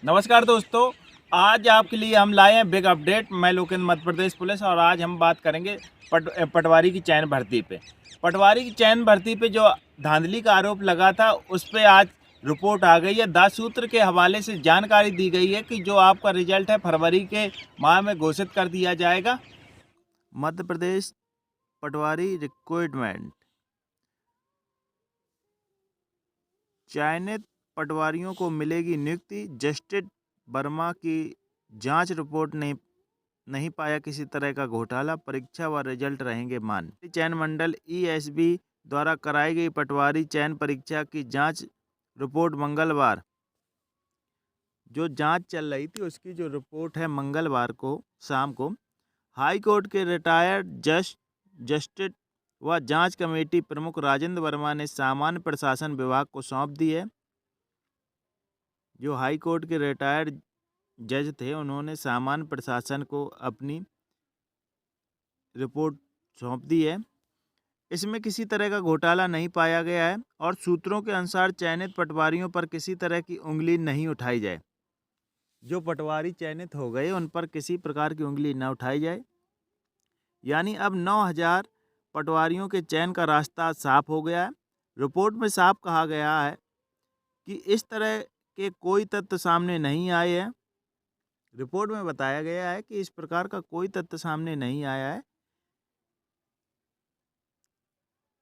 नमस्कार दोस्तों। आज आपके लिए हम लाए हैं बिग अपडेट। मैं लोकेंद्र, मध्य प्रदेश पुलिस, और आज हम बात करेंगे पटवारी की चयन भर्ती पे। पटवारी की चयन भर्ती पे जो धांधली का आरोप लगा था, उस पे आज रिपोर्ट आ गई है। 10 सूत्र के हवाले से जानकारी दी गई है कि जो आपका रिजल्ट है फरवरी के माह में घोषित कर दिया जाएगा। मध्य प्रदेश पटवारी रिक्रूटमेंट, चयनित पटवारियों को मिलेगी नियुक्ति। जस्टिस वर्मा की जांच रिपोर्ट नहीं पाया किसी तरह का घोटाला। परीक्षा व रिजल्ट रहेंगे मान्य। चयन मंडल ईएसबी द्वारा कराई गई पटवारी चयन परीक्षा की जांच रिपोर्ट मंगलवार, जो जांच चल रही थी उसकी जो रिपोर्ट है, मंगलवार को शाम को हाई कोर्ट के रिटायर्ड जस्टिस व जांच कमेटी प्रमुख राजेंद्र वर्मा ने सामान्य प्रशासन विभाग को सौंप दी है। जो हाई कोर्ट के रिटायर्ड जज थे, उन्होंने सामान्य प्रशासन को अपनी रिपोर्ट सौंप दी है। इसमें किसी तरह का घोटाला नहीं पाया गया है और सूत्रों के अनुसार चयनित पटवारियों पर किसी तरह की उंगली नहीं उठाई जाए। जो पटवारी चयनित हो गए उन पर किसी प्रकार की उंगली न उठाई जाए। यानी अब 9,000 पटवारियों के चयन का रास्ता साफ हो गया है। रिपोर्ट में साफ कहा गया है कि इस तरह के कोई तथ्य सामने नहीं आए हैं। रिपोर्ट में बताया गया है कि इस प्रकार का कोई तथ्य सामने नहीं आया है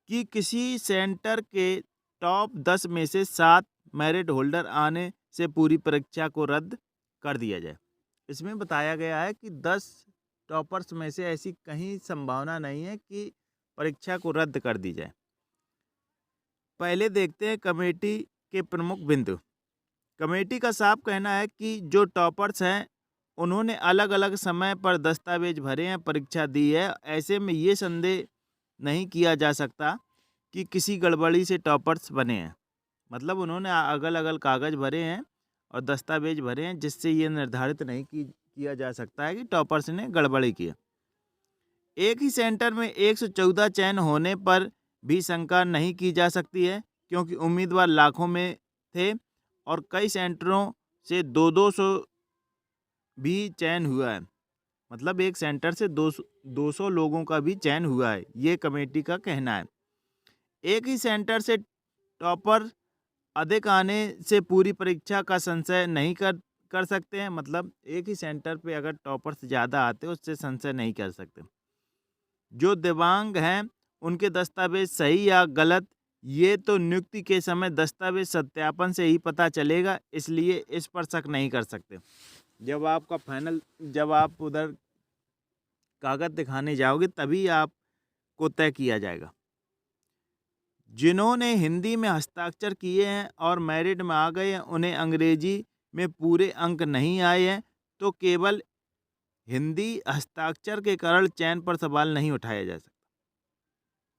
कि किसी सेंटर के टॉप 10 में से 7 मेरिट होल्डर आने से पूरी परीक्षा को रद्द कर दिया जाए। इसमें बताया गया है कि 10 टॉपर्स में से ऐसी कहीं संभावना नहीं है कि परीक्षा को रद्द कर दी जाए। पहले देखते हैं कमेटी के प्रमुख बिंदु। कमेटी का साफ कहना है कि जो टॉपर्स हैं उन्होंने अलग अलग समय पर दस्तावेज भरे हैं, परीक्षा दी है। ऐसे में ये संदेह नहीं किया जा सकता कि किसी गड़बड़ी से टॉपर्स बने हैं। मतलब उन्होंने अगल अगल कागज़ भरे हैं और दस्तावेज भरे हैं, जिससे ये निर्धारित नहीं किया जा सकता है कि टॉपर्स ने गड़बड़ी की है। एक ही सेंटर में 114 चयन होने पर भी शंका नहीं की जा सकती है, क्योंकि उम्मीदवार लाखों में थे और कई सेंटरों से 200 भी चयन हुआ है। मतलब एक सेंटर से 200 लोगों का भी चयन हुआ है, ये कमेटी का कहना है। एक ही सेंटर से टॉपर अधिक आने से पूरी परीक्षा का संशय नहीं कर सकते हैं। मतलब एक ही सेंटर पे अगर टॉपर्स ज़्यादा आते हैं उससे संशय नहीं कर सकते। जो दिव्यांग हैं उनके दस्तावेज सही या गलत, ये तो नियुक्ति के समय दस्तावेज सत्यापन से ही पता चलेगा, इसलिए इस पर शक नहीं कर सकते। जब आप उधर कागज दिखाने जाओगे तभी आपको तय किया जाएगा। जिन्होंने हिंदी में हस्ताक्षर किए हैं और मेरिट में आ गए हैं, उन्हें अंग्रेजी में पूरे अंक नहीं आए हैं, तो केवल हिंदी हस्ताक्षर के कारण चयन पर सवाल नहीं उठाया जा सकता।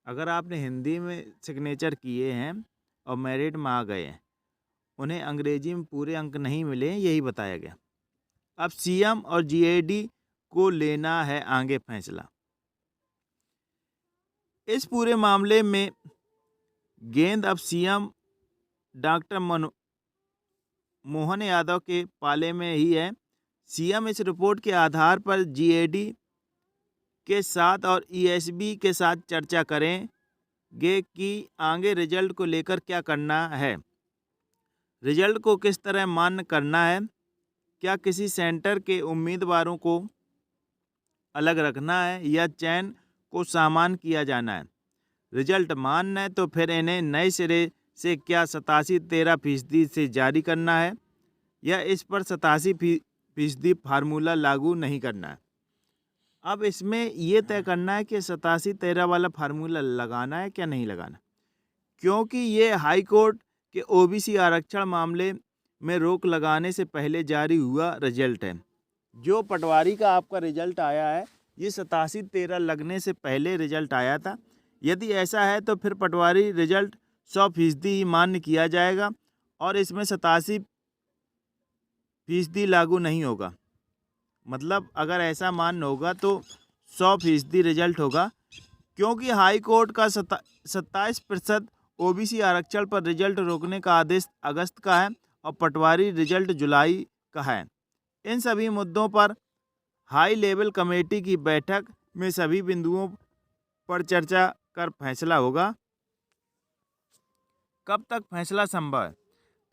अगर आपने हिंदी में सिग्नेचर किए हैं और मेरिट में आ गए हैं, उन्हें अंग्रेजी में पूरे अंक नहीं मिले हैं, यही बताया गया। अब सीएम और जीएडी को लेना है आगे फैसला। इस पूरे मामले में गेंद अब सीएम डॉक्टर मोहन यादव के पाले में ही है। सीएम इस रिपोर्ट के आधार पर जीएडी के साथ और ईएसबी के साथ चर्चा करेंगे कि आगे रिजल्ट को लेकर क्या करना है। रिजल्ट को किस तरह मान्य करना है, क्या किसी सेंटर के उम्मीदवारों को अलग रखना है या चयन को सामान्य किया जाना है। रिजल्ट मान्य है तो फिर इन्हें नए सिरे से क्या 87-13% से जारी करना है या इस पर 87% फार्मूला लागू नहीं करना है। अब इसमें ये तय करना है कि 87-13 वाला फार्मूला लगाना है क्या नहीं लगाना, क्योंकि ये हाई कोर्ट के ओबीसी आरक्षण मामले में रोक लगाने से पहले जारी हुआ रिजल्ट है। जो पटवारी का आपका रिजल्ट आया है, ये 87-13 लगने से पहले रिजल्ट आया था। यदि ऐसा है तो फिर पटवारी रिजल्ट 100% ही मान्य किया जाएगा और इसमें 87% लागू नहीं होगा। मतलब अगर ऐसा मान्य होगा तो 100% रिजल्ट होगा, क्योंकि हाई कोर्ट का 27% ओबीसी आरक्षण पर रिजल्ट रोकने का आदेश अगस्त का है और पटवारी रिजल्ट जुलाई का है। इन सभी मुद्दों पर हाई लेवल कमेटी की बैठक में सभी बिंदुओं पर चर्चा कर फैसला होगा। कब तक फैसला संभव है?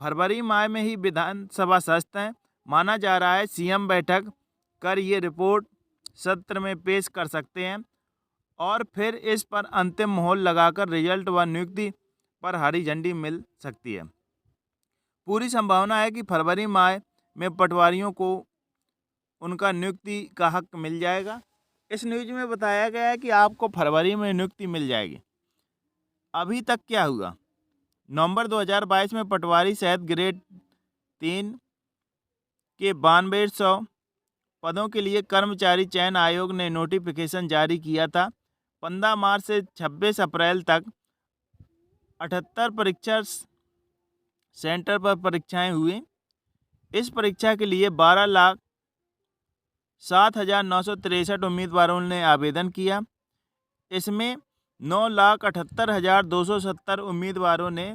फरवरी माह में ही विधानसभा सत्र है। माना जा रहा है सीएम बैठक कर ये रिपोर्ट सत्र में पेश कर सकते हैं और फिर इस पर अंतिम मोहर लगाकर रिजल्ट व नियुक्ति पर हरी झंडी मिल सकती है। पूरी संभावना है कि फरवरी माह में पटवारियों को उनका नियुक्ति का हक मिल जाएगा। इस न्यूज में बताया गया है कि आपको फरवरी में नियुक्ति मिल जाएगी। अभी तक क्या हुआ? नवंबर 2022 में पटवारी सहित ग्रेड 3 के 9200 पदों के लिए कर्मचारी चयन आयोग ने नोटिफिकेशन जारी किया था। 15 मार्च से 26 अप्रैल तक 78 परीक्षा सेंटर पर परीक्षाएं हुई। इस परीक्षा के लिए 12,07,963 उम्मीदवारों ने आवेदन किया। इसमें 9,78,270 उम्मीदवारों ने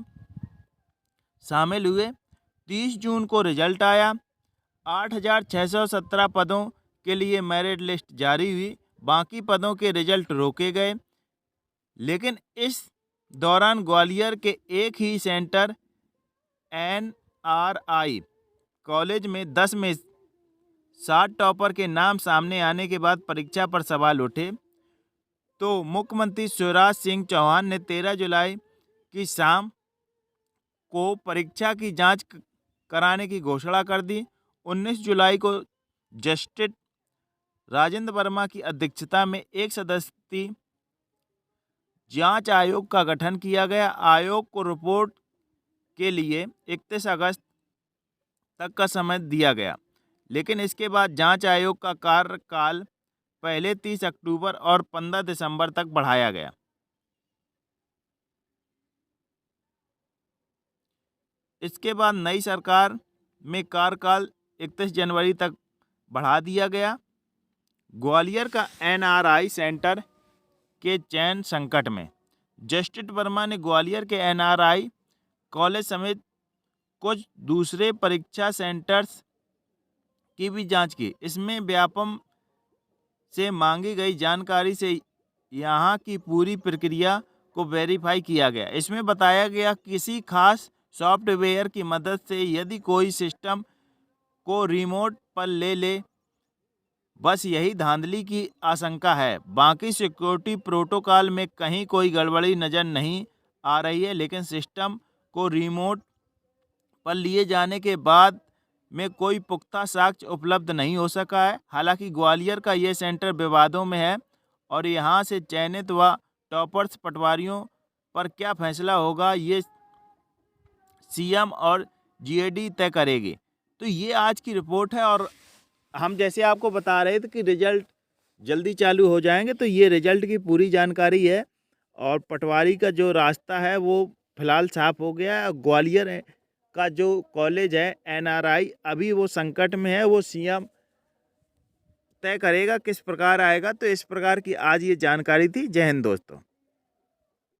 शामिल हुए। 30 जून को रिजल्ट आया। 8,617 पदों के लिए मेरिट लिस्ट जारी हुई। बाकी पदों के रिजल्ट रोके गए। लेकिन इस दौरान ग्वालियर के एक ही सेंटर NRI कॉलेज में 10 में 60 टॉपर के नाम सामने आने के बाद परीक्षा पर सवाल उठे तो मुख्यमंत्री शिवराज सिंह चौहान ने 13 जुलाई की शाम को परीक्षा की जांच कराने की घोषणा कर दी। 19 जुलाई को जस्टिस राजेंद्र वर्मा की अध्यक्षता में एक सदस्यीय जांच आयोग का गठन किया गया। आयोग को रिपोर्ट के लिए 31 अगस्त तक का समय दिया गया, लेकिन इसके बाद जांच आयोग का कार्यकाल पहले 30 अक्टूबर और 15 दिसंबर तक बढ़ाया गया। इसके बाद नई सरकार में कार्यकाल 31 जनवरी तक बढ़ा दिया गया। ग्वालियर का NRI सेंटर के चयन संकट में। जस्टिस वर्मा ने ग्वालियर के NRI कॉलेज समेत कुछ दूसरे परीक्षा सेंटर्स की भी जांच की। इसमें व्यापम से मांगी गई जानकारी से यहां की पूरी प्रक्रिया को वेरीफाई किया गया। इसमें बताया गया किसी खास सॉफ्टवेयर की मदद से यदि कोई सिस्टम को रिमोट पर ले बस यही धांधली की आशंका है। बाकी सिक्योरिटी प्रोटोकॉल में कहीं कोई गड़बड़ी नज़र नहीं आ रही है, लेकिन सिस्टम को रिमोट पर लिए जाने के बाद में कोई पुख्ता साक्ष्य उपलब्ध नहीं हो सका है। हालांकि ग्वालियर का ये सेंटर विवादों में है और यहाँ से चयनित व टॉपर्स पटवारियों पर क्या फैसला होगा ये CM और GAD तय करेगी। तो ये आज की रिपोर्ट है और हम जैसे आपको बता रहे थे कि रिजल्ट जल्दी चालू हो जाएंगे, तो ये रिजल्ट की पूरी जानकारी है और पटवारी का जो रास्ता है वो फिलहाल साफ हो गया है। ग्वालियर का जो कॉलेज है NRI अभी वो संकट में है, वो CM तय करेगा किस प्रकार आएगा। तो इस प्रकार की आज ये जानकारी थी। जय हिंद दोस्तों।